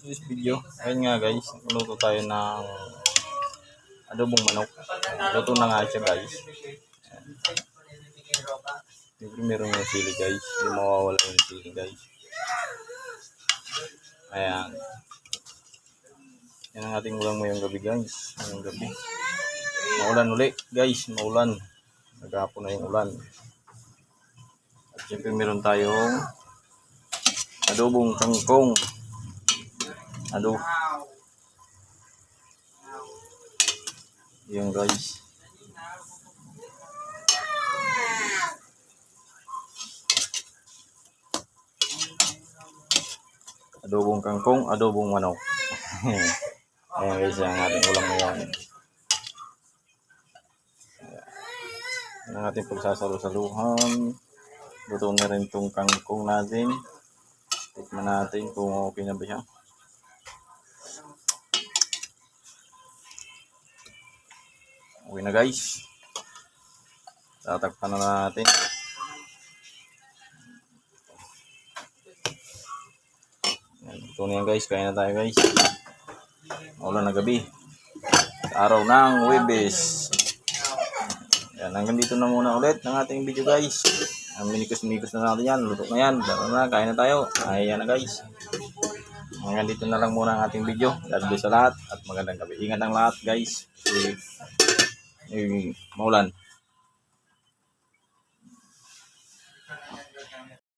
this video. Ayun nga guys, luto tayo ng adobong manok. Luto na nga siya guys. Siyempre meron yung sili guys. Hindi mawawala yung sili guys. Ayan. Yan ang ating ulam ngayong gabi guys. Ngayong gabi. Maulan ulit guys. Maulan. Naghapon na yung ulan. At siyempre meron tayong adobong kangkong. Yan guys. Adobong kangkong, adobong manok. Ayan guys, ang ating ulam ngayon. Yan ang ating pagsasalo-saluhan. Luto na rin itong kangkong natin. Tikman natin kung okay na ba siya. Okay na guys. Tatakpan na natin. Ito na yan guys. Kaya na tayo guys. Maulan na gabi. Araw ng Huwebes. Yan. Hanggang dito na muna ulit ng ating video guys. Ang minikos-minikos na natin yan. Luto na yan. Tara na. Kaya na tayo. Ayan na guys. Hanggang dito na lang muna ang ating video. God bless sa lahat. At magandang gabi. Ingat ang lahat guys. Maulan.